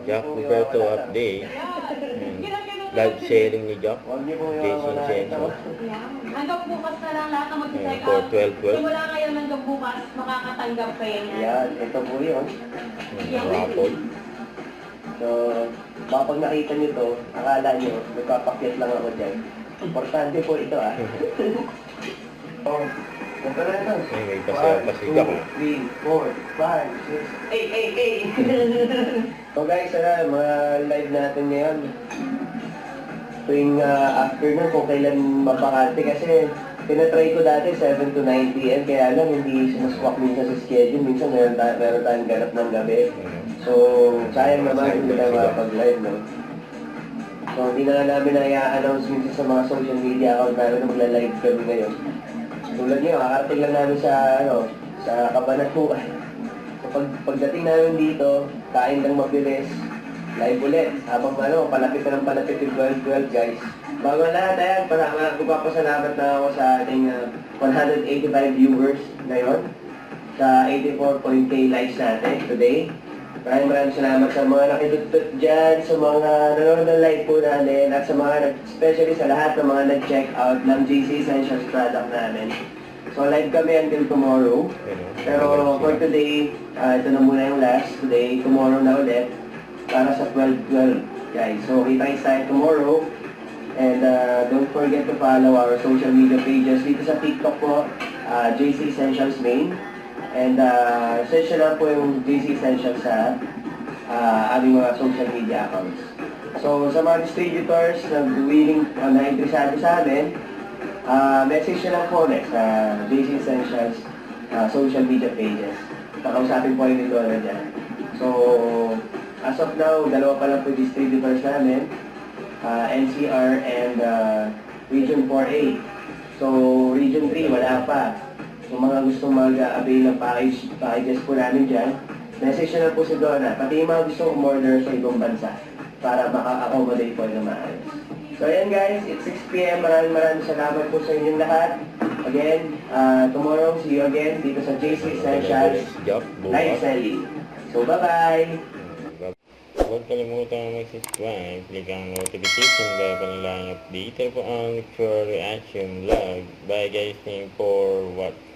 Jack Roberto update. Live sharing ni Jack. Jason Senso. Hanggang bukas na lang lahat na mag-check For out. 12. Simula ngayon hanggang bukas, makakatanggap kayo niyan. Yan, ito po yun. Rapol. So, baka pag nakita nyo to, akala nyo, nagpapakyat lang ako dyan. Importante po ito Oh, ito na ito. Ay, may pasigaw. 1, 2, 3, 4, 5, 6, 8. So guys, mga live natin ngayon. Tuwing afternoon kung kailan mapakante kasi tinatry ko dati 7 to 9 p.m. Kaya lang hindi sumaswak minsan sa schedule. Minsan meron tayong ganap ng gabi. So, sayang naman hindi tayo makapag-live, no? So, hindi na nga namin na-announce minsan sa mga social media account namin na magla-live kami ngayon. Tulad nyo, kakarating lang namin sa, sa Cabanatuan. So, pagdating namin dito, kain lang mabilis, live ulit. Habang palapit na ng palapit yung 12-12, guys. Bago lahat, ayan, magpapasalamat na ako sa ating 185 viewers ngayon sa 84.k likes natin today. Maraming salamat sa mga nakitutut dyan, sa mga nanonood ng live po natin, at sa mga, especially sa lahat ng mga nag-check out ng JC Essentials product namin. So live kami until tomorrow. Pero for today, ito na muna yung last. Today, tomorrow na ulit para sa 12-12, guys. So kita tayo tomorrow. And don't forget to follow our social media pages. Dito sa TikTok po, JC Essentials Main. And search na po yung JC Essentials sa aming mga social media accounts. So sa mga distributors na willing na interesado sa amin, message na lang po sa JC Essentials social media pages. Kakausapin po yung ito dyan. So as of now, dalawa pa lang po distributors namin, NCR and Region 4A. So Region 3 wala pa. Kung mga gusto mag-avail ng packages po namin dyan, message na lang po si Donna. Pati yung mga gusto umorder sa ibang bansa para maka-accommodate po na maayos. So ayan guys, it's 6 p.m. Maraming salamat po sa inyong lahat. Again, tomorrow, see you again dito sa JC Essentials Live Selling. So bye-bye! Huwag kalimutan mag-subscribe, click ang notification bell para lang updated po ang for reaction vlog. Bye guys, thank you for watching.